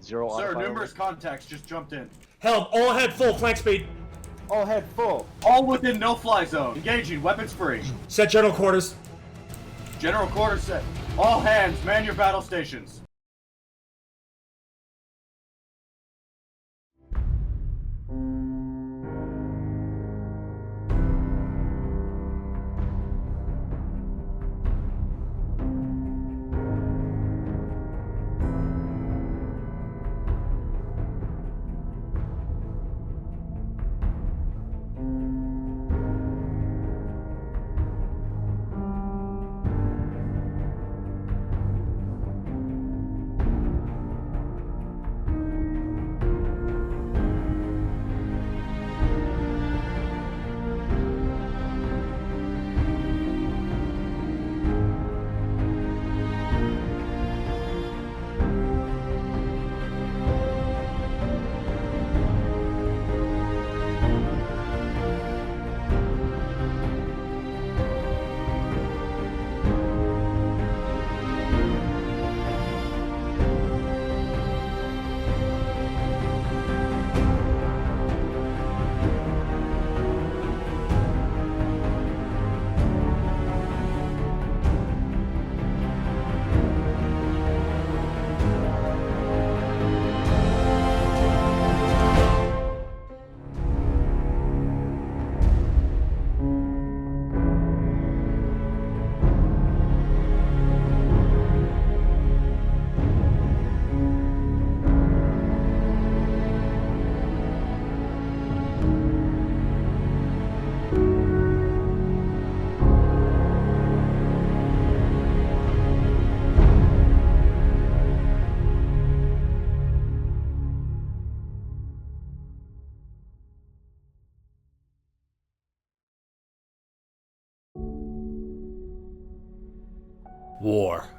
Zero Sir, autopilot. numerous contacts just jumped in. Helm, all ahead, full flank speed. All head full. All within no-fly zone. Engaging, weapons free. Set general quarters. General quarters set. All hands, man your battle stations. War.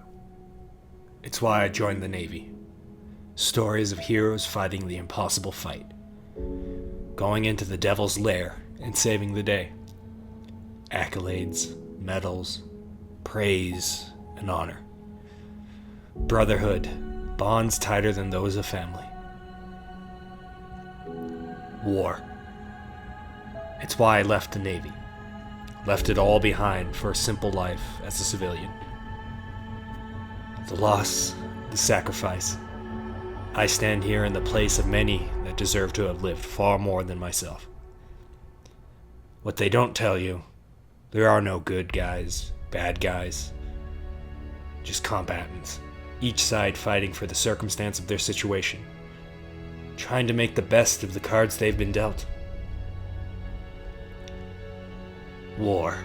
It's why I joined the Navy. Stories of heroes fighting the impossible fight. Going into the devil's lair and saving the day. Accolades, medals, praise, and honor. Brotherhood, bonds tighter than those of family. War. It's why I left the Navy. Left it all behind for a simple life as a civilian. The loss, the sacrifice. I stand here in the place of many that deserve to have lived far more than myself. What they don't tell you, there are no good guys, bad guys, just combatants, each side fighting for the circumstance of their situation, trying to make the best of the cards they've been dealt. War.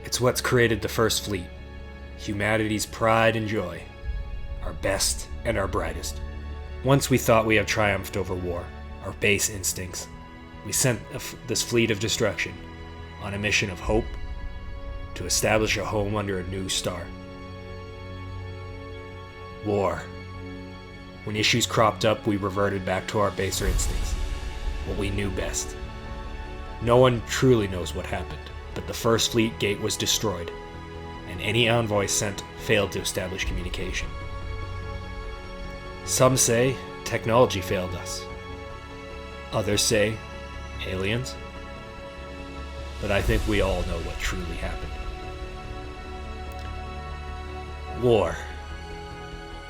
It's what's created the First Fleet, humanity's pride and joy, our best and our brightest. Once we thought we have triumphed over war, our base instincts, we sent this fleet of destruction on a mission of hope to establish a home under a new star. War. When issues cropped up, we reverted back to our baser instincts, what we knew best. No one truly knows what happened, but the First Fleet gate was destroyed, and any envoy sent failed to establish communication. Some say technology failed us. Others say aliens. But I think we all know what truly happened. War.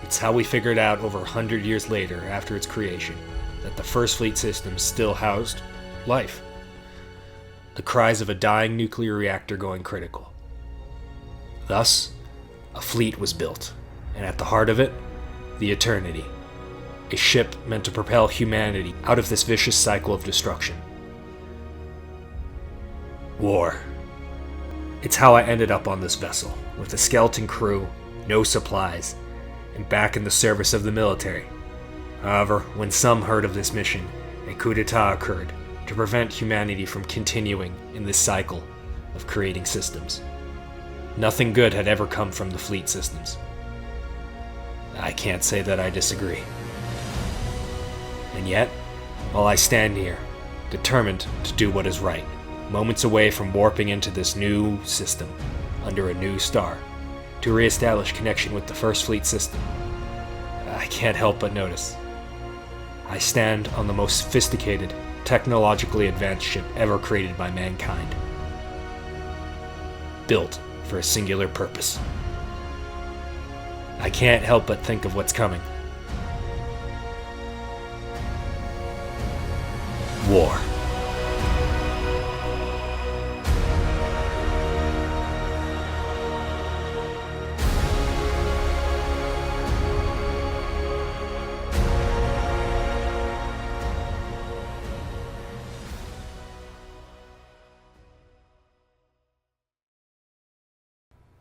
It's how we figured out over 100 years later, after its creation, that the First Fleet system still housed life. The cries of a dying nuclear reactor going critical. Thus, a fleet was built, and at the heart of it, the Eternity, a ship meant to propel humanity out of this vicious cycle of destruction. War. It's how I ended up on this vessel, with a skeleton crew, no supplies, and back in the service of the military. However, when some heard of this mission, a coup d'etat occurred to prevent humanity from continuing in this cycle of creating systems. Nothing good had ever come from the fleet systems. I can't say that I disagree. And yet, while I stand here, determined to do what is right, moments away from warping into this new system, under a new star, to re-establish connection with the First Fleet system, I can't help but notice. I stand on the most sophisticated, technologically advanced ship ever created by mankind. Built for a singular purpose. I can't help but think of what's coming. War.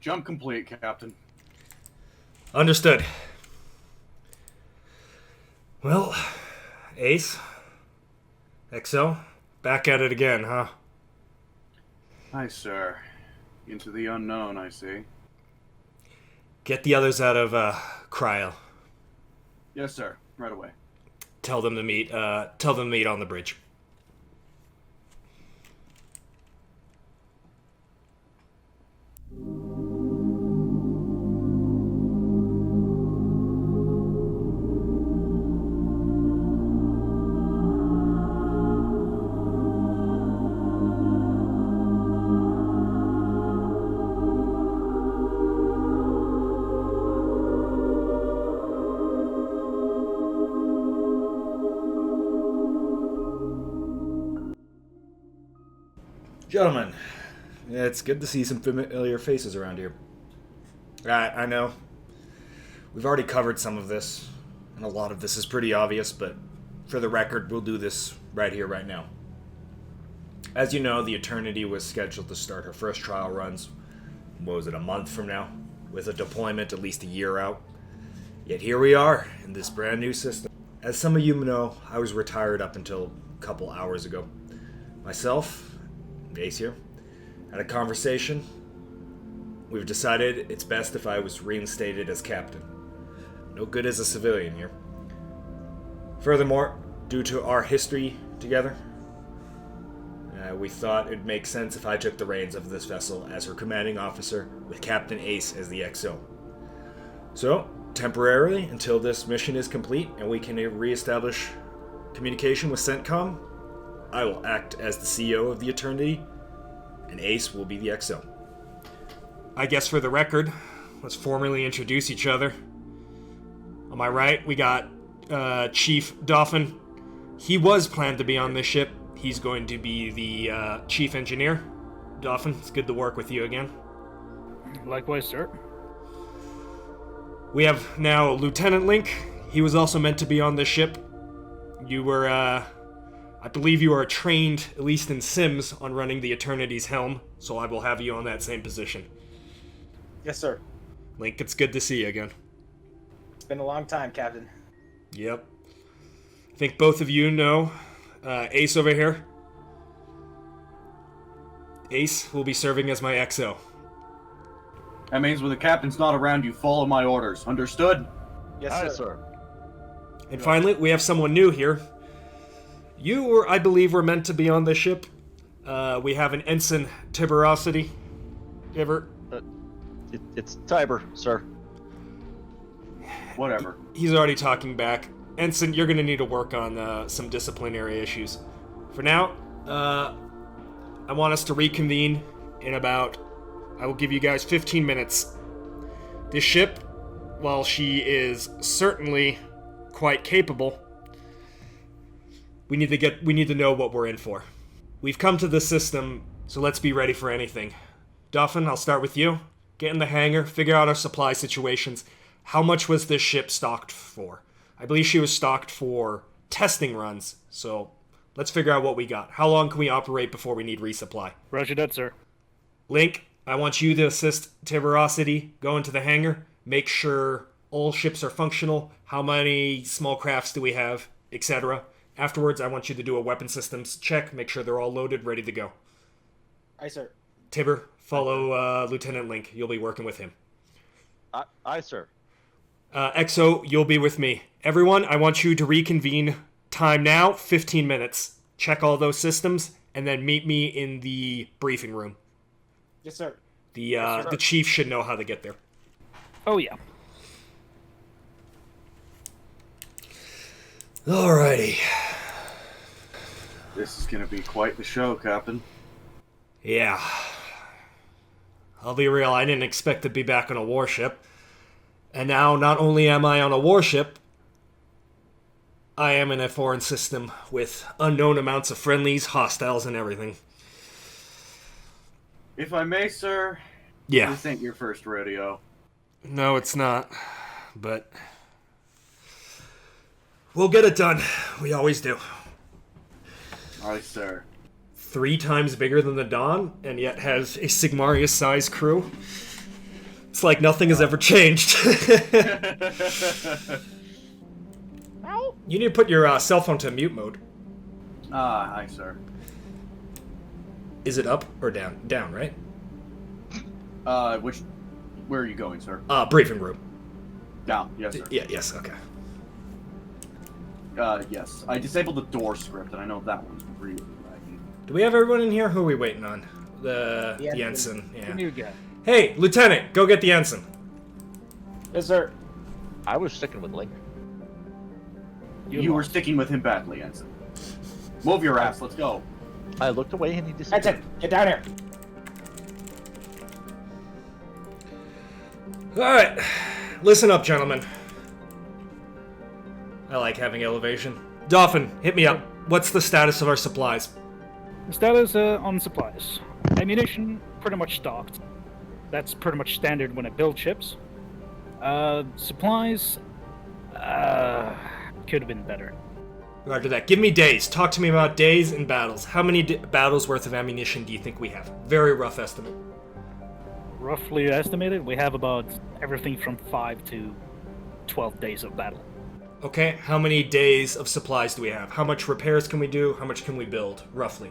Jump complete, Captain. Understood. Well, Ace, XO, back at it again, huh? Aye, sir. Into the unknown, I see. Get the others out of, cryo. Yes, sir. Right away. Tell them to meet on the bridge. Gentlemen, it's good to see some familiar faces around here. I know. We've already covered some of this, and a lot of this is pretty obvious, but for the record, we'll do this right here, right now. As you know, the Eternity was scheduled to start her first trial runs, what was it, a month from now? With a deployment at least a year out. Yet here we are, in this brand new system. As some of you know, I was retired up until a couple hours ago. Myself, Ace here, had a conversation. We've decided it's best if I was reinstated as captain. No good as a civilian here. Furthermore, due to our history together, we thought it'd make sense if I took the reins of this vessel as her commanding officer with Captain Ace as the XO. So, temporarily, until this mission is complete and we can reestablish communication with CENTCOM, I will act as the CEO of the Eternity, and Ace will be the XO. I guess for the record, let's formally introduce each other. On my right, we got Chief Dauphin. He was planned to be on this ship. He's going to be the chief engineer. Dauphin, it's good to work with you again. Likewise, sir. We have now Lieutenant Link. He was also meant to be on this ship. You were, I believe you are trained, at least in Sims, on running the Eternity's helm, so I will have you on that same position. Yes, sir. Link, it's good to see you again. It's been a long time, Captain. Yep. I think both of you know Ace over here. Ace will be serving as my XO. That means when the captain's not around, you follow my orders. Understood? Yes, Aye, sir. And finally, we have someone new here. You were, I believe, were meant to be on this ship. We have an Ensign Tiberosity. Ever? It's Tiber, sir. Whatever. He's already talking back. Ensign, you're going to need to work on some disciplinary issues. For now, I want us to reconvene in about... I will give you guys 15 minutes. This ship, while she is certainly quite capable, we need to know what we're in for. We've come to the system, so let's be ready for anything. Dauphin, I'll start with you. Get in the hangar, figure out our supply situations. How much was this ship stocked for? I believe she was stocked for testing runs, so let's figure out what we got. How long can we operate before we need resupply? Roger that, sir. Link, I want you to assist Tiberosity, go into the hangar, make sure all ships are functional, how many small crafts do we have, etc. Afterwards, I want you to do a weapon systems check, make sure they're all loaded, ready to go. Aye, sir. Tiber, follow Lieutenant Link. You'll be working with him. Aye, sir. XO, you'll be with me. Everyone, I want you to reconvene. Time now, 15 minutes. Check all those systems, and then meet me in the briefing room. Yes, sir. The chief should know how to get there. Oh, yeah. Alrighty. This is gonna be quite the show, Captain. Yeah. I'll be real, I didn't expect to be back on a warship. And now, not only am I on a warship, I am in a foreign system with unknown amounts of friendlies, hostiles, and everything. If I may, sir, Yeah. this ain't your first rodeo. No, it's not. But we'll get it done. We always do. Aye, sir. 3 times bigger than the Dawn, and yet has a Sigmarius-sized crew. It's like nothing has ever changed. You need to put your cell phone to mute mode. Aye, sir. Is it up or down? Down, right? Where are you going, sir? Briefing room. Down. Yes, sir. Yeah, yes, okay. Yes. I disabled the door script, and I know that one's really laggy. Do we have everyone in here? Who are we waiting on? The ensign. The Yeah. new guy. Hey, Lieutenant, go get the ensign. Yes, sir. I was sticking with Link. You were sticking with him badly, Ensign. Move your ass. Let's go. I looked away and he disappeared. That's it. Get down here. Alright. Listen up, gentlemen. I like having elevation. Dolphin, hit me up. What's the status of our supplies? The status on supplies. Ammunition, pretty much stocked. That's pretty much standard when I build ships. Supplies, could have been better. Roger that. Give me days. Talk to me about days and battles. How many battles worth of ammunition do you think we have? Very rough estimate. Roughly estimated, we have about everything from 5 to 12 days of battle. Okay, how many days of supplies do we have? How much repairs can we do? How much can we build, roughly?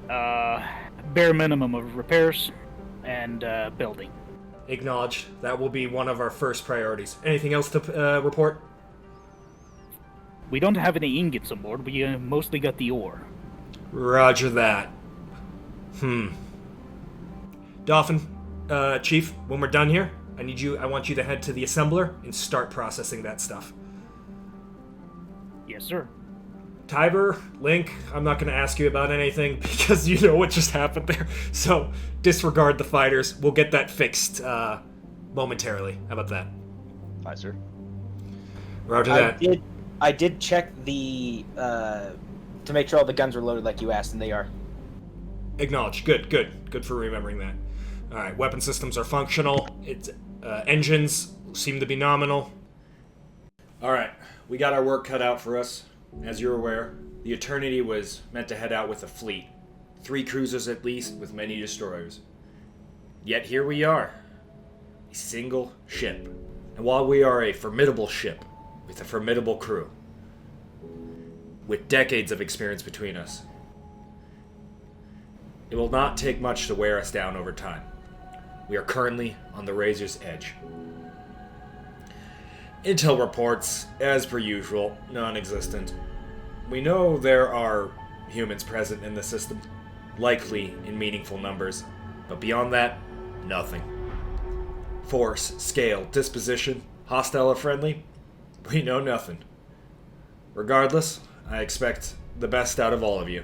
Bare minimum of repairs and building. Acknowledged. That will be one of our first priorities. Anything else to report? We don't have any ingots on board, we mostly got the ore. Roger that. Dolphin, Chief, when we're done here, I want you to head to the assembler and start processing that stuff. Yes, sir. Tiber, Link, I'm not going to ask you about anything because you know what just happened there. So disregard the fighters. We'll get that fixed momentarily. How about that? Aye, sir. Roger that. I did check the to make sure all the guns were loaded like you asked, and they are. Acknowledged. Good for remembering that. All right, weapon systems are functional. Engines seem to be nominal. All right, we got our work cut out for us. As you're aware, the Eternity was meant to head out with a fleet. 3 cruisers at least, with many destroyers. Yet here we are. A single ship. And while we are a formidable ship, with a formidable crew, with decades of experience between us, it will not take much to wear us down over time. We are currently on the razor's edge. Intel reports, as per usual, non-existent. We know there are humans present in the system, likely in meaningful numbers, but beyond that, nothing. Force, scale, disposition, hostile or friendly, we know nothing. Regardless, I expect the best out of all of you.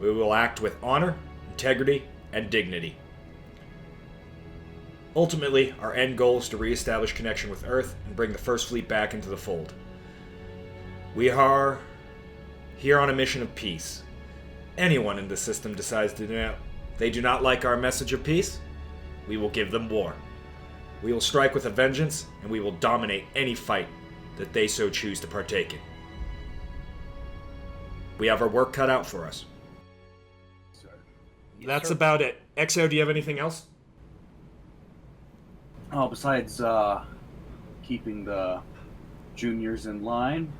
We will act with honor, integrity, and dignity. Ultimately, our end goal is to re-establish connection with Earth and bring the First Fleet back into the fold. We are here on a mission of peace. Anyone in the system decides they do not like our message of peace, we will give them war. We will strike with a vengeance, and we will dominate any fight that they so choose to partake in. We have our work cut out for us. That's about it. XO, do you have anything else? Oh, besides keeping the juniors in line,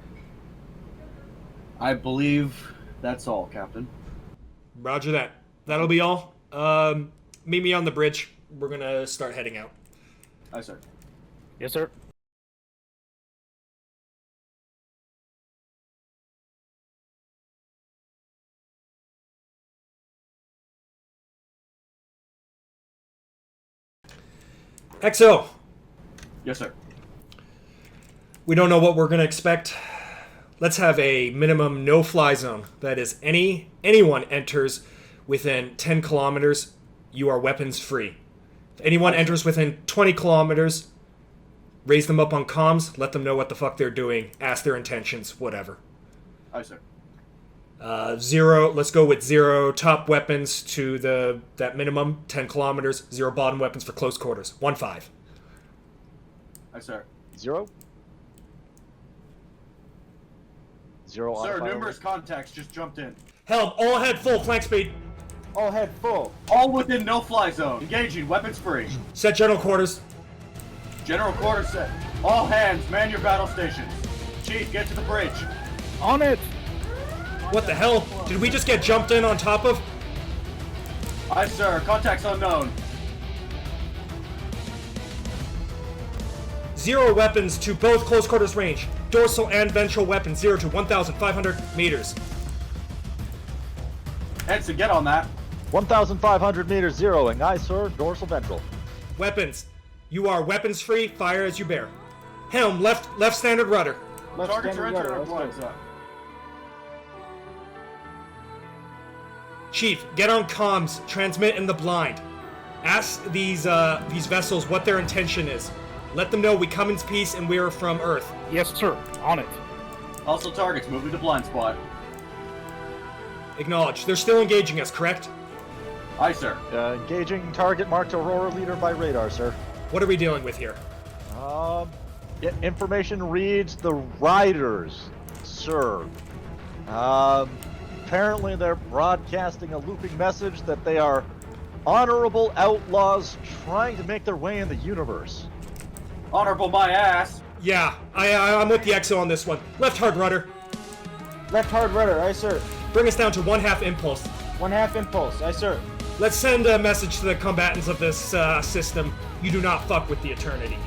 I believe that's all, Captain. Roger that. That'll be all. Meet me on the bridge. We're gonna start heading out. Aye, sir. Yes, sir. XO, Yes, sir. we don't know what we're gonna expect. let's have a minimum no-fly zone. That is, anyone enters within 10 kilometers, you are weapons free. If anyone enters within 20 kilometers, raise them up on comms, let them know what the fuck they're doing, ask their intentions, whatever. Aye, sir. 0, let's go with 0 top weapons to that minimum, 10 kilometers, 0 bottom weapons for close quarters. 1-5. Aye, sir. 0. 0 on Sir, fire. numerous contacts just jumped in. Helm, all ahead, full, flank speed. All head full. All within no-fly zone. Engaging, weapons free. Set general quarters. General quarters set. All hands, man your battle stations. Chief, get to the bridge. On it! What the hell? Did we just get jumped in on top of? Aye, sir. Contacts unknown. 0 weapons to both close quarters range. Dorsal and ventral weapons 0 to 1,500 meters. Ensign, get on that. 1,500 meters, zeroing. Aye, sir. Dorsal ventral. Weapons. You are weapons free. Fire as you bear. Helm, left standard rudder. Left Targets are standard entering rudder, our let's blind go. zone. Chief, get on comms. Transmit in the blind. Ask these vessels what their intention is. Let them know we come in peace and we are from Earth. Yes, sir. On it. Also targets, moving to blind spot. Acknowledge. They're still engaging us, correct? Aye, sir. Engaging target marked Aurora leader by radar, sir. What are we dealing with here? Information reads the riders, sir. Apparently they're broadcasting a looping message that they are honorable outlaws trying to make their way in the universe. Honorable my ass. Yeah, I'm with the EXO on this one. Left hard rudder. Left hard rudder, aye sir. Bring us down to 1/2 impulse. 1/2 impulse, aye sir. Let's send a message to the combatants of this system. You do not fuck with the Eternity.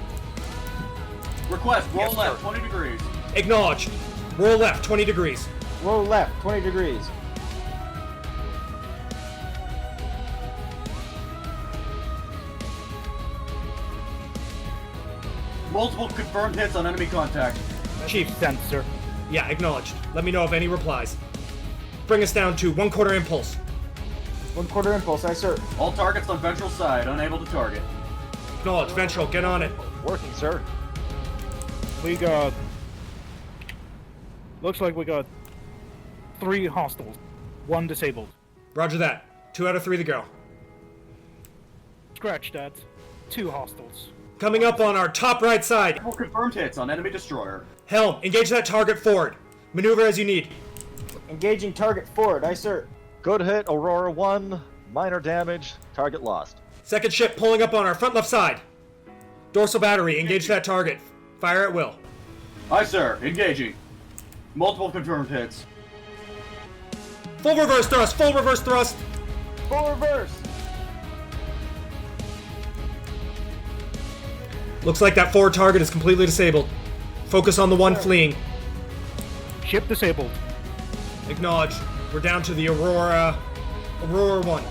Request, roll Yes, left, sir. 20 degrees. Acknowledged. Roll left, 20 degrees. Roll left, 20 degrees. Multiple confirmed hits on enemy contact. Chief. Sent, sir. Yeah, acknowledged. Let me know of any replies. Bring us down to 1/4 impulse. 1/4 impulse, aye sir. All targets on ventral side, unable to target. Acknowledged. Ventral, get on it. Working, sir. We got... Looks like we got 3 hostiles. 1 disabled. Roger that. 2 out of 3 to go. Scratch that. 2 hostiles. Coming up on our top right side. Multiple confirmed hits on enemy destroyer. Helm, engage that target forward. Maneuver as you need. Engaging target forward, aye sir. Good hit, Aurora 1. Minor damage. Target lost. Second ship pulling up on our front left side. Dorsal battery, engage that target. Fire at will. Aye, sir. Engaging. Multiple confirmed hits. Full reverse thrust, full reverse thrust. Full reverse. Looks like that forward target is completely disabled. Focus on the one fleeing. Ship disabled. Acknowledged. We're down to the Aurora 1.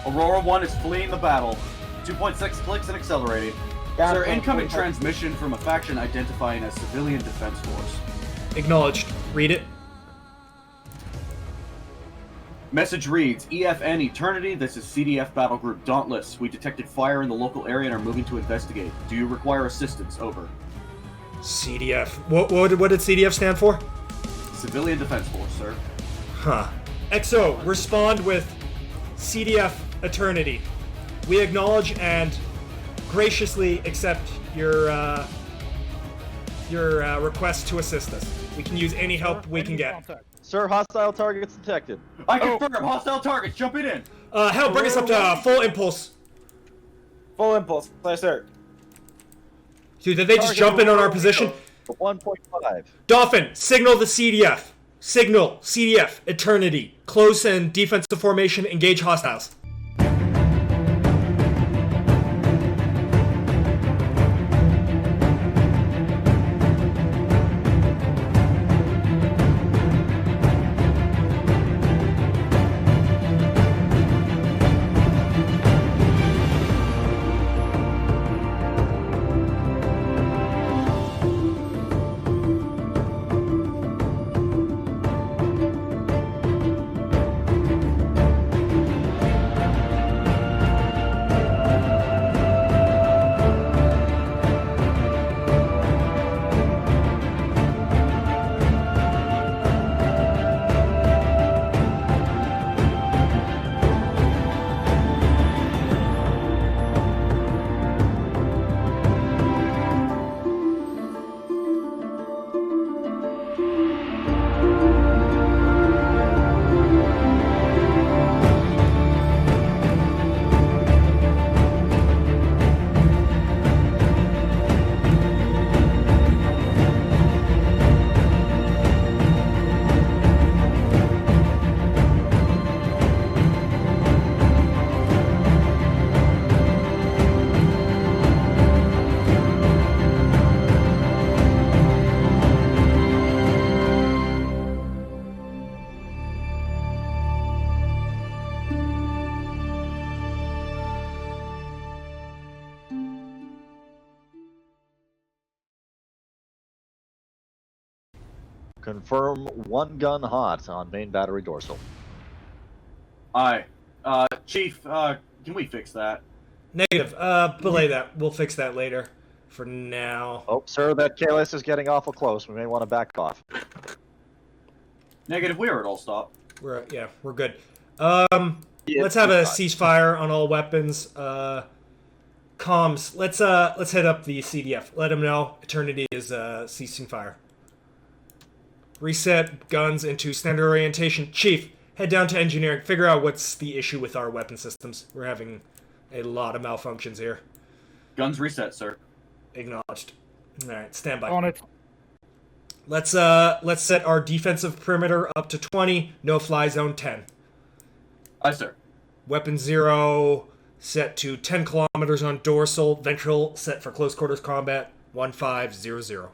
Aurora 1 is fleeing the battle. 2.6 clicks and accelerating. Down Sir, from incoming 45. transmission from a faction identifying as Civilian Defense Force. Acknowledged. Read it. Message reads, EFN Eternity, this is CDF Battle Group Dauntless. We detected fire in the local area and are moving to investigate. Do you require assistance? Over. CDF. What did CDF stand for? Civilian Defense Force, sir. Huh. XO, respond with CDF Eternity. We acknowledge and graciously accept your request to assist us. We can use any help we can get. Contact. Sir, hostile targets detected. I confirm, hostile targets, jumping in! Hell, bring us up to full impulse. Full impulse, aye sir. Dude, did they just jump in on our position? 1.5. Dolphin, signal the CDF. Signal, CDF, Eternity. Close and defensive formation, engage hostiles. Confirm one gun hot on main battery dorsal. Aye. Chief, can we fix that? Negative. Belay that. We'll fix that later. For now. Oh, sir, that KLS is getting awful close. We may want to back off. Negative, we are at all stop. We're good. Let's have a ceasefire on all weapons. Comms. Let's hit up the CDF. Let them know Eternity is ceasing fire. Reset guns into standard orientation. Chief, head down to engineering. Figure out what's the issue with our weapon systems. We're having a lot of malfunctions here. Guns reset, sir. Acknowledged. All right, stand by. On it. Let's set our defensive perimeter up to 20. No fly zone 10. Aye, sir. Weapon 0 set to 10 kilometers on dorsal. Ventral set for close quarters combat. 1500.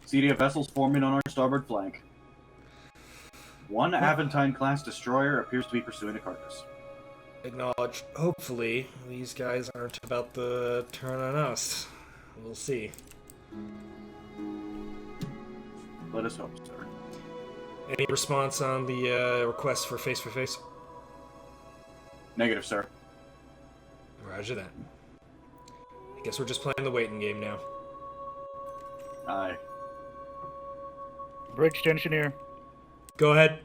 CDF vessels forming on our starboard flank. One Aventine-class destroyer appears to be pursuing a carcass. Acknowledged. Hopefully, these guys aren't about to turn on us. We'll see. Let us hope, sir. Any response on the request for face-for-face? Negative, sir. Roger that. I guess we're just playing the waiting game now. Aye. Bridge to engineer. Go ahead.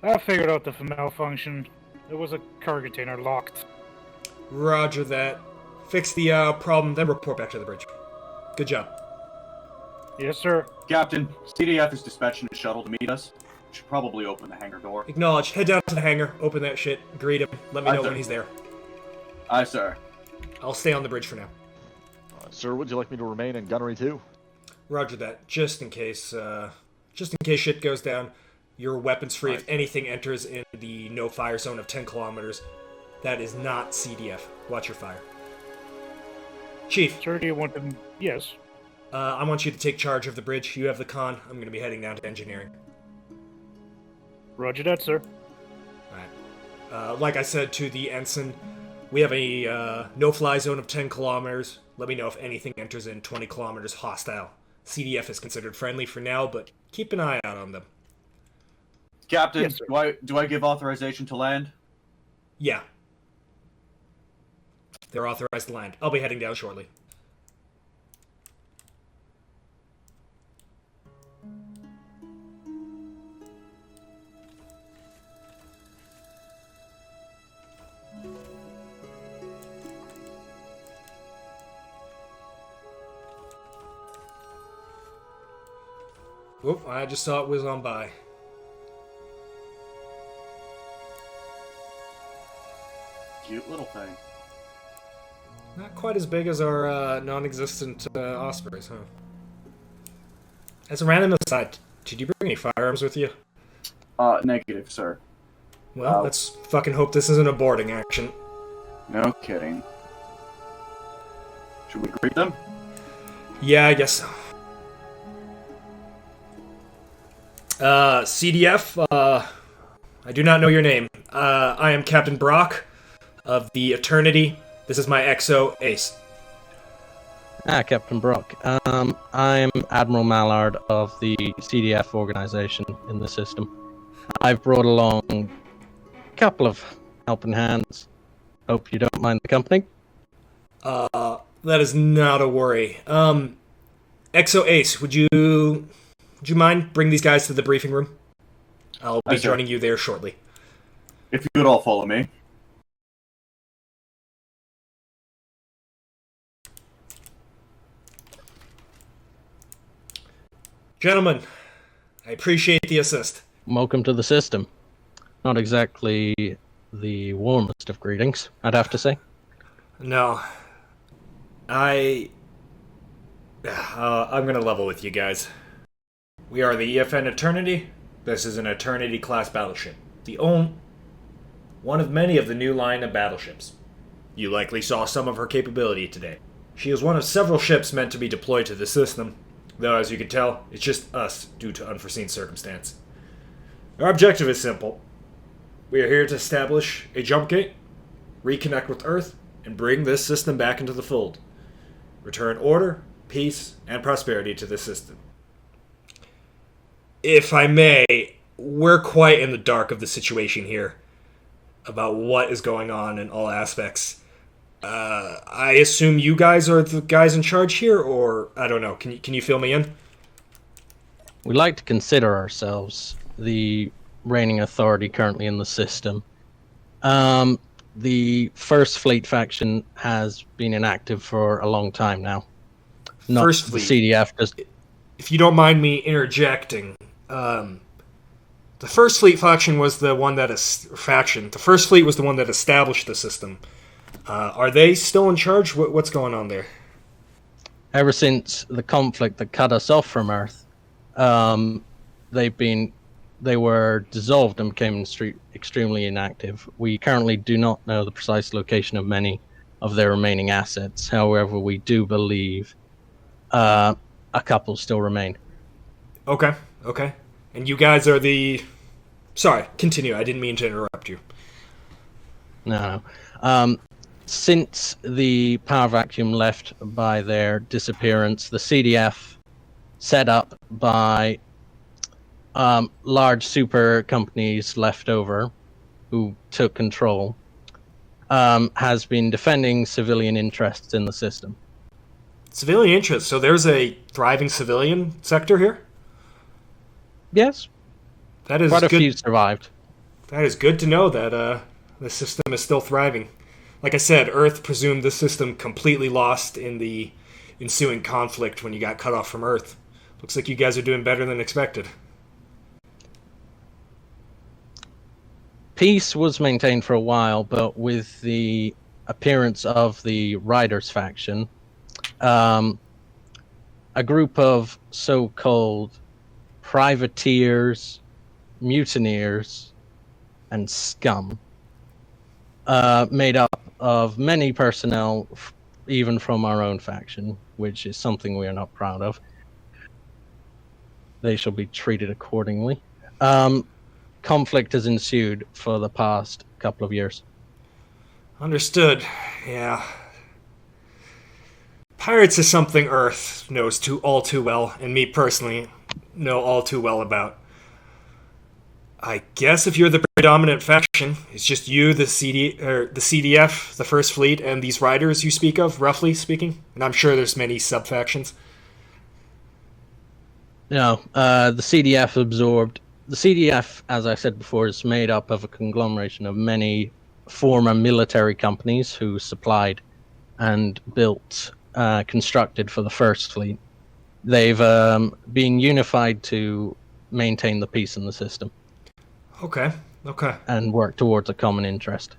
I figured out the malfunction. There was a cargo container locked. Roger that. Fix the problem, then report back to the bridge. Good job. Yes, sir. Captain, CDF is dispatching a shuttle to meet us. Should probably open the hangar door. Acknowledged. Head down to the hangar, open that shit, greet him, let me Aye, know sir. when he's there. Aye, sir. I'll stay on the bridge for now. Sir, would you like me to remain in gunnery too? Roger that. Just in case shit goes down, you're weapons free if anything enters in the no fire zone of 10 kilometers. That is not CDF. Watch your fire. Chief, Sir, do you want them? Yes. I want you to take charge of the bridge. You have the con. I'm going to be heading down to engineering. Roger that, sir. Alright. Like I said to the ensign, we have a no-fly zone of 10 kilometers. Let me know if anything enters in 20 kilometers hostile. CDF is considered friendly for now, but keep an eye out on them. Captain, Yes, sir. do I give authorization to land? Yeah. They're authorized to land. I'll be heading down shortly. Whoop, I just saw it whiz on by. Cute little thing. Not quite as big as our non-existent Ospreys, huh? As a random aside, did you bring any firearms with you? Negative, sir. Well, let's fucking hope this isn't a boarding action. No kidding. Should we greet them? Yeah, I guess so. CDF, I do not know your name. I am Captain Brock of the Eternity. This is my XO Ace. Captain Brock. I'm Admiral Mallard of the CDF organization in the system. I've brought along a couple of helping hands. Hope you don't mind the company. That is not a worry. XO Ace, would you mind bring these guys to the briefing room? I'll be Aye, sir. joining you there shortly. If you would all follow me. Gentlemen, I appreciate the assist. Welcome to the system. Not exactly the warmest of greetings, I'd have to say. No. I'm gonna level with you guys. We are the EFN Eternity. This is an Eternity-class battleship. One of many of the new line of battleships. You likely saw some of her capability today. She is one of several ships meant to be deployed to the system, though as you can tell, it's just us due to unforeseen circumstance. Our objective is simple. We are here to establish a jump gate, reconnect with Earth, and bring this system back into the fold. Return order, peace, and prosperity to the system. If I may, we're quite in the dark of the situation here about what is going on in all aspects. I assume you guys are the guys in charge here, or I don't know. Can you fill me in? We like to consider ourselves the reigning authority currently in the system. The First Fleet faction has been inactive for a long time now. Not First the Fleet. CDF. Just If you don't mind me interjecting, the First Fleet faction was the one that The First Fleet was the one that established the system. Are they still in charge? What's going on there? ever since the conflict that cut us off from Earth, they were dissolved and became extremely inactive. We currently do not know the precise location of many of their remaining assets. However, we do believe a couple still remain. Okay. And you guys are the... Sorry, continue. I didn't mean to interrupt you. No. Since the power vacuum left by their disappearance, the CDF, set up by large super companies left over who took control, has been defending civilian interests in the system. Civilian interests. So there's a thriving civilian sector here? Yes, That is quite a good. few survived. That is good to know that the system is still thriving. Like I said, Earth presumed the system completely lost in the ensuing conflict when you got cut off from Earth. Looks like you guys are doing better than expected. Peace was maintained for a while, but with the appearance of the Riders faction, a group of so-called privateers, mutineers, and scum, made up of many personnel, even from our own faction, which is something we are not proud of. They shall be treated accordingly. Conflict has ensued for the past couple of years. Understood. Yeah. Pirates is something Earth knows all too well, and me personally know all too well about. I guess if you're the predominant faction, it's just you, the CDF, the First Fleet, and these riders you speak of, roughly speaking. And I'm sure there's many sub-factions. No, the CDF absorbed. The CDF, as I said before, is made up of a conglomeration of many former military companies who supplied and built, constructed for the First Fleet. They've been unified to maintain the peace in the system. Okay. And work towards a common interest.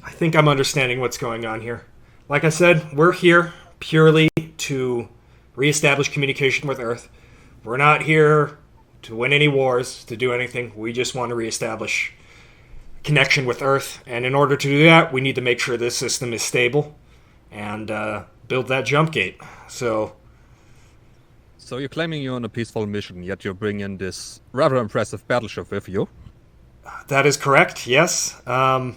I think I'm understanding what's going on here. Like I said, we're here purely to reestablish communication with Earth. We're not here to win any wars, to do anything. We just want to reestablish connection with Earth. And in order to do that, we need to make sure this system is stable and build that jump gate. So you're claiming you're on a peaceful mission, yet you're bringing this rather impressive battleship with you? that is correct, yes. I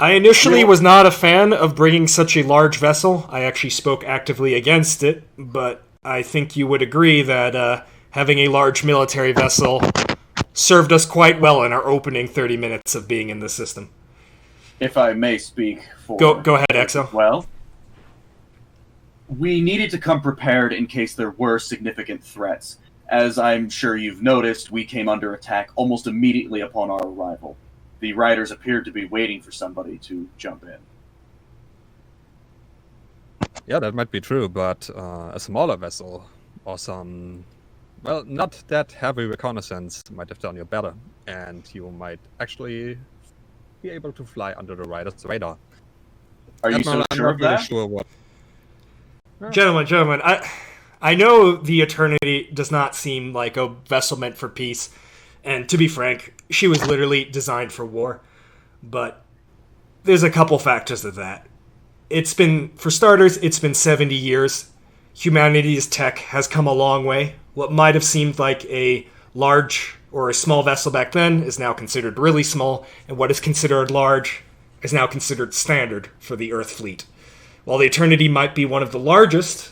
initially was not a fan of bringing such a large vessel. I actually spoke actively against it, but I think you would agree that having a large military vessel served us quite well in our opening 30 minutes of being in the system. If I may speak for... Go ahead, Exo. Well, we needed to come prepared in case there were significant threats. As I'm sure you've noticed, we came under attack almost immediately upon our arrival. The riders appeared to be waiting for somebody to jump in. Yeah, that might be true, but a smaller vessel or some, well, not that heavy reconnaissance might have done you better, and you might actually be able to fly under the rider's radar. Are you so I'm sure not of really that? sure what. Gentlemen, I know the Eternity does not seem like a vessel meant for peace, and to be frank, she was literally designed for war, but there's a couple factors of that. For starters, it's been 70 years. Humanity's tech has come a long way. What might have seemed like a large or a small vessel back then is now considered really small, and what is considered large is now considered standard for the Earth fleet. While the Eternity might be one of the largest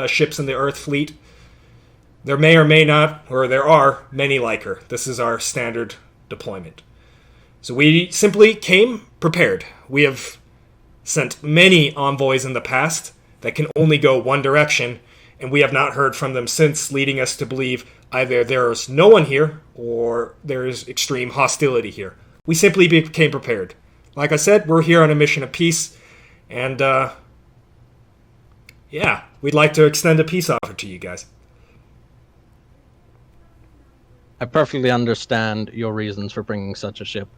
ships in the Earth fleet, there may or may not, or there are many like her. This is our standard deployment. So we simply came prepared. We have sent many envoys in the past that can only go one direction, and we have not heard from them since, leading us to believe either there is no one here or there is extreme hostility here. We simply became prepared. Like I said, we're here on a mission of peace, and yeah, we'd like to extend a peace offer to you guys. I perfectly understand your reasons for bringing such a ship.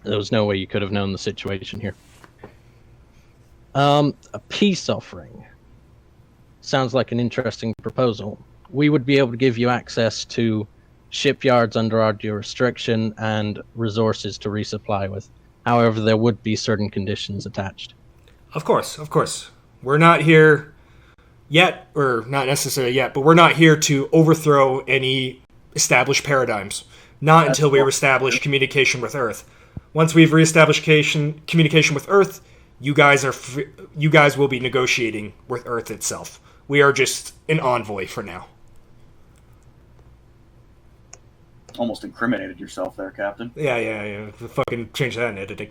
There was no way you could have known the situation here. A peace offering sounds like an interesting proposal. We would be able to give you access to shipyards under our jurisdiction and resources to resupply with. However, there would be certain conditions attached. Of course. We're not here yet, or not necessarily yet, but we're not here to overthrow any established paradigms. Not until we reestablish communication with Earth. Once we've reestablished communication with Earth, you guys will be negotiating with Earth itself. We are just an envoy for now. Almost incriminated yourself there, Captain. Yeah. Fucking change that in editing.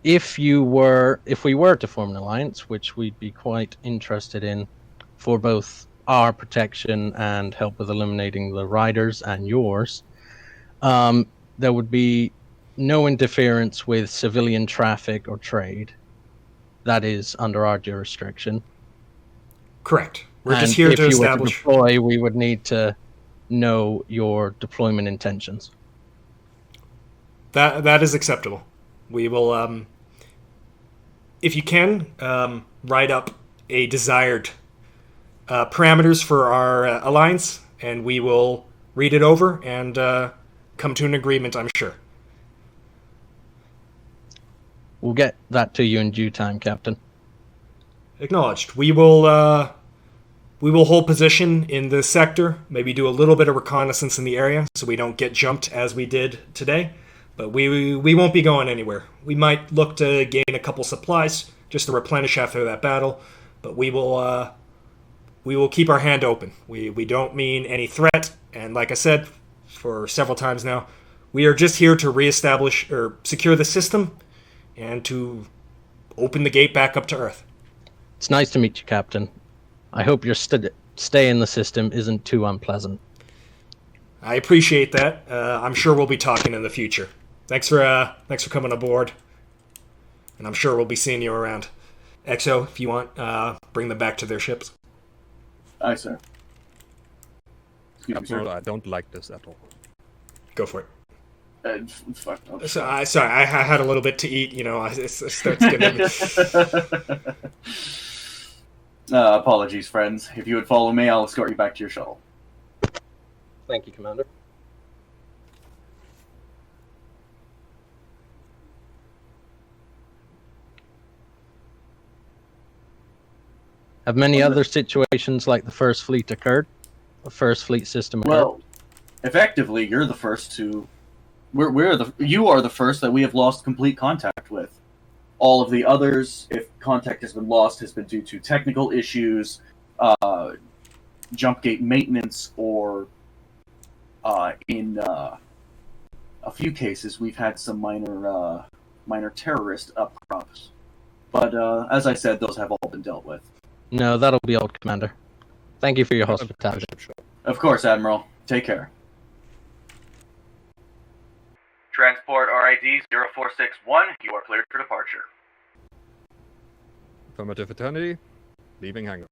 If we were to form an alliance, which we'd be quite interested in for both our protection and help with eliminating the riders and yours, there would be no interference with civilian traffic or trade. That is under our jurisdiction. Correct. We're just here to establish. If you were to deploy, we would need to know your deployment intentions. That is acceptable. We will, if you can, write up a desired parameters for our alliance, and we will read it over and come to an agreement, I'm sure. We'll get that to you in due time, Captain. Acknowledged. We will hold position in this sector, maybe do a little bit of reconnaissance in the area so we don't get jumped as we did today, but we won't be going anywhere. We might look to gain a couple supplies just to replenish after that battle, but we will keep our hand open. We don't mean any threat, and like I said for several times now, we are just here to reestablish or secure the system and to open the gate back up to Earth. It's nice to meet you, Captain. I hope your stay in the system isn't too unpleasant. I appreciate that. I'm sure we'll be talking in the future. Thanks for coming aboard, and I'm sure we'll be seeing you around. XO, if you want, bring them back to their ships. Aye, sir. Excuse me, sir. I don't like this at all. Go for it. Fuck. Sorry, I had a little bit to eat. You know, it starts getting me. Apologies, friends. If you would follow me, I'll escort you back to your shuttle. Thank you, Commander. Have many other situations like the First Fleet occurred? The First Fleet system occurred? Well, effectively, you're the first to... You are the first that we have lost complete contact with. All of the others, if contact has been lost, has been due to technical issues, jump gate maintenance, or in a few cases, we've had some minor terrorist props. But as I said, those have all been dealt with. No, that'll be all, Commander. Thank you for your hospitality. Of course, Admiral. Take care. Transport RID 0461, you are cleared for departure. Affirmative Eternity, leaving hangar.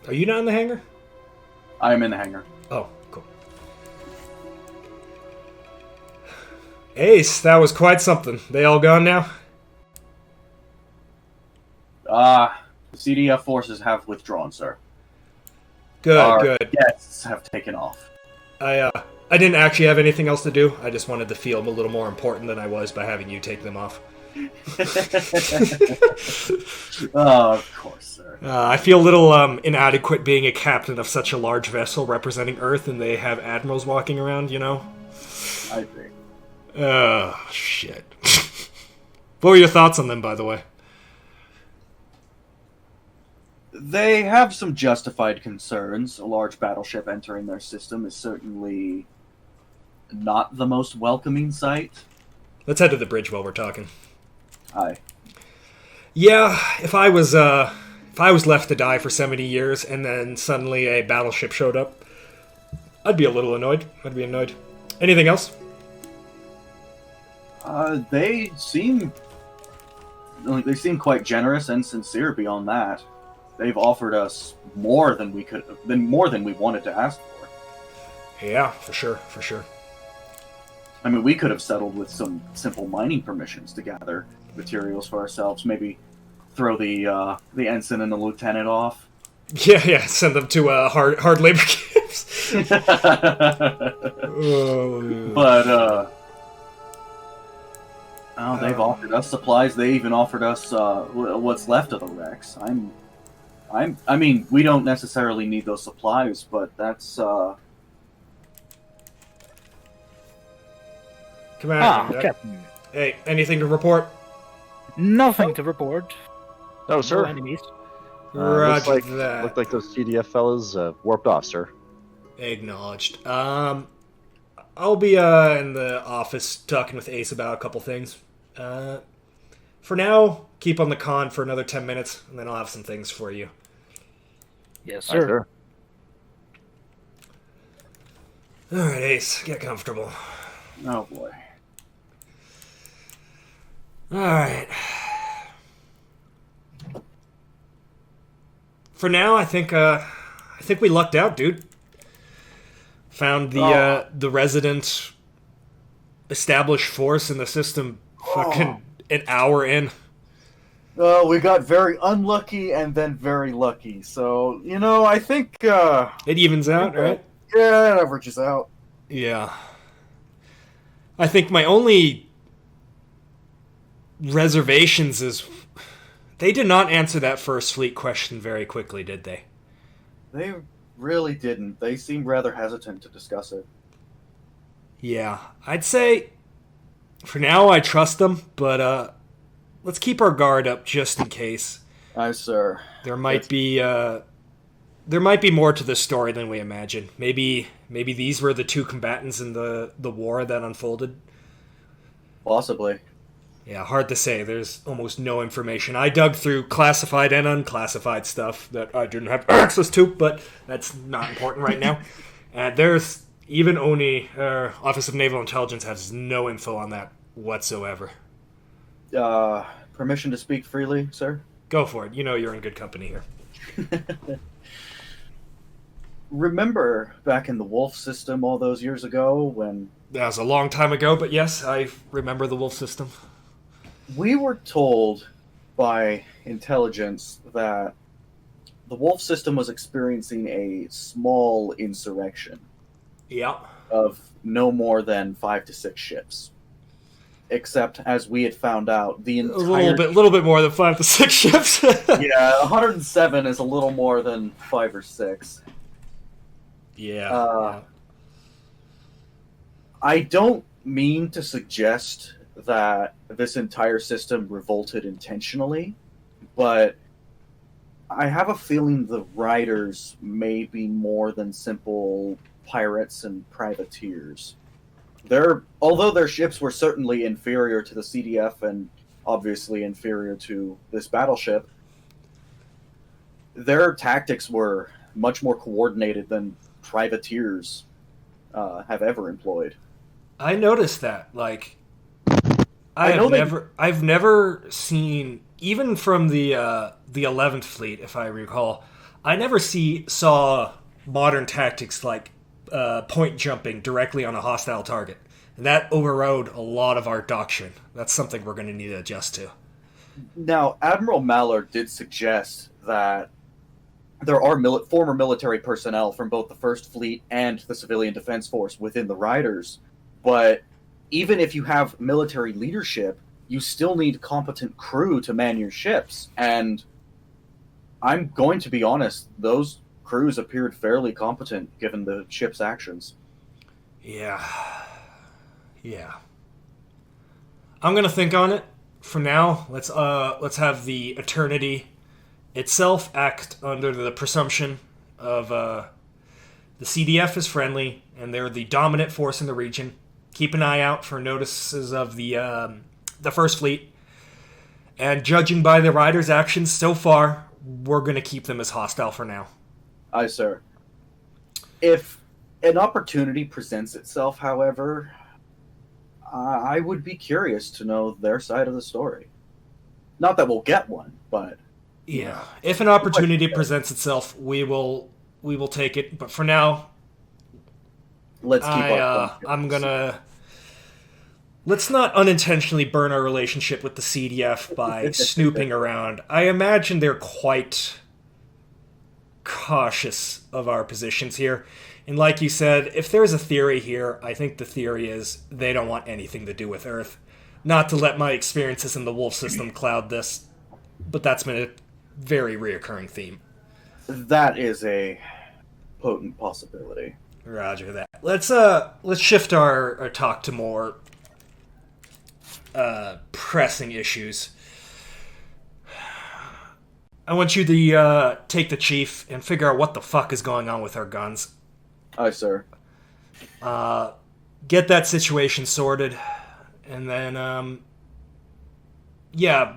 Are you not in the hangar? I am in the hangar. Oh, cool. Ace, that was quite something. They all gone now? The CDF forces have withdrawn, sir. Good, good. Guests have taken off. I didn't actually have anything else to do. I just wanted to feel a little more important than I was by having you take them off. Oh, of course, sir. I feel a little inadequate being a captain of such a large vessel representing Earth, and they have admirals walking around, you know? I think. Oh, shit. What were your thoughts on them, by the way? They have some justified concerns. A large battleship entering their system is certainly not the most welcoming sight. Let's head to the bridge while we're talking. Aye. Yeah, if I was left to die for 70 years and then suddenly a battleship showed up, I'd be a little annoyed. I'd be annoyed. Anything else? They seem quite generous and sincere beyond that. They've offered us more than we wanted to ask for. Yeah, for sure. I mean, we could have settled with some simple mining permissions to gather materials for ourselves. Maybe throw the ensign and the lieutenant off. Yeah. Send them to hard labor camps. But they've offered us supplies. They even offered us what's left of the wrecks. I mean, we don't necessarily need those supplies, but that's Commander. Captain. Hey, anything to report? Nothing to report. No, sir. No enemies. Roger that. Looked like those CDF fellas warped off, sir. Acknowledged. I'll be in the office talking with Ace about a couple things. For now, keep on the con for another 10 minutes, and then I'll have some things for you. Yes, Aye, sir. Alright, Ace, get comfortable. oh boy. Alright. For now, I think we lucked out, dude. Found the resident established force in the system fucking an hour in. Well, we got very unlucky and then very lucky. So, I think It evens out, right? Yeah, it averages out. Yeah. I think my only reservations is they did not answer that first fleet question very quickly, did they? They really didn't. They seemed rather hesitant to discuss it. Yeah. I'd say for now I trust them, but let's keep our guard up just in case. Aye, sir. There might be more to this story than we imagine. Maybe these were the two combatants in the war that unfolded. Possibly. Yeah, hard to say. There's almost no information. I dug through classified and unclassified stuff that I didn't have access to, but that's not important right now. And there's even ONI, Office of Naval Intelligence, has no info on that whatsoever. Permission to speak freely, sir? Go for it. You know you're in good company here. Remember back in the Wolf system all those years ago when... That was a long time ago, but yes, I remember the Wolf system. We were told by intelligence that the Wolf system was experiencing a small insurrection. Yeah. Of no more than 5 to 6 ships. Except, as we had found out, the entire... A little bit more than 5 to 6 ships. Yeah, 107 is a little more than 5 or 6. Yeah. I don't mean to suggest that this entire system revolted intentionally, but I have a feeling the riders may be more than simple pirates and privateers. Although their ships were certainly inferior to the CDF and obviously inferior to this battleship, their tactics were much more coordinated than privateers have ever employed. I noticed that. Like, I've never seen, even from the 11th fleet, if I recall, I never saw modern tactics like point jumping directly on a hostile target. And that overrode a lot of our doctrine. That's something we're going to need to adjust to. Now, Admiral Mallard did suggest that there are former military personnel from both the First Fleet and the Civilian Defense Force within the Riders, but even if you have military leadership, you still need competent crew to man your ships, and I'm going to be honest, those crews appeared fairly competent given the ship's actions. Yeah. I'm going to think on it. For now, let's have the Eternity itself act under the presumption of the CDF is friendly and they're the dominant force in the region. Keep an eye out for notices of the First Fleet, and judging by the Riders' actions so far, we're going to keep them as hostile for now. Aye, sir. If an opportunity presents itself, however, I would be curious to know their side of the story. Not that we'll get one, but yeah, if an opportunity presents itself, we will take it. But for now, let's keep let's not unintentionally burn our relationship with the CDF by snooping around. I imagine they're quite cautious of our positions here. And like you said, if there's a theory here, I think the theory is they don't want anything to do with Earth. Not to let my experiences in the Wolf system cloud this, but that's been a very reoccurring theme. That is a potent possibility. Roger that. Let's shift our talk to more pressing issues. I want you to take the chief and figure out what the fuck is going on with our guns. Aye, sir. Get that situation sorted, and then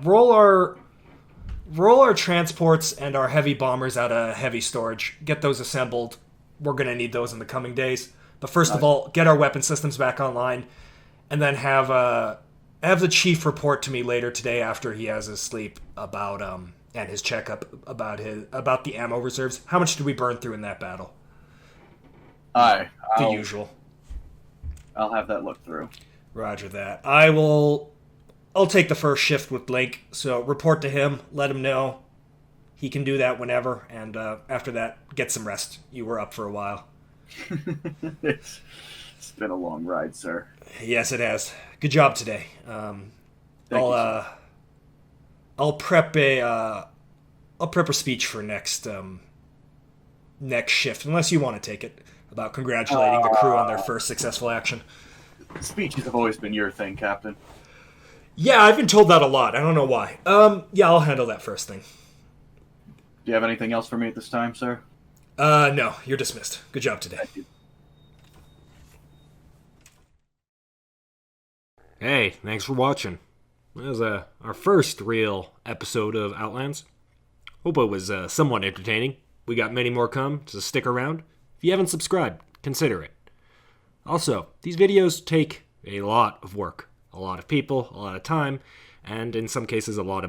roll our transports and our heavy bombers out of heavy storage. Get those assembled. We're gonna need those in the coming days. But first of all, get our weapon systems back online, and then have the chief report to me later today after he has his sleep about and his checkup about the ammo reserves. How much did we burn through in that battle? Aye. The usual. I'll have that look through. Roger that. I'll take the first shift with Blake, so report to him, let him know. He can do that whenever, and after that, get some rest. You were up for a while. It's been a long ride, sir. Yes, it has. Good job today. I'll prep a speech for next shift, unless you want to take it, about congratulating the crew on their first successful action. Speeches have always been your thing, Captain. Yeah, I've been told that a lot. I don't know why. Yeah, I'll handle that first thing. Do you have anything else for me at this time, sir? No, you're dismissed. Good job today. Thank you. Hey, thanks for watching. That was our first real episode of Outlands. Hope it was somewhat entertaining. We got many more come, so stick around. If you haven't subscribed, consider it. Also, these videos take a lot of work. A lot of people, a lot of time, and in some cases a lot of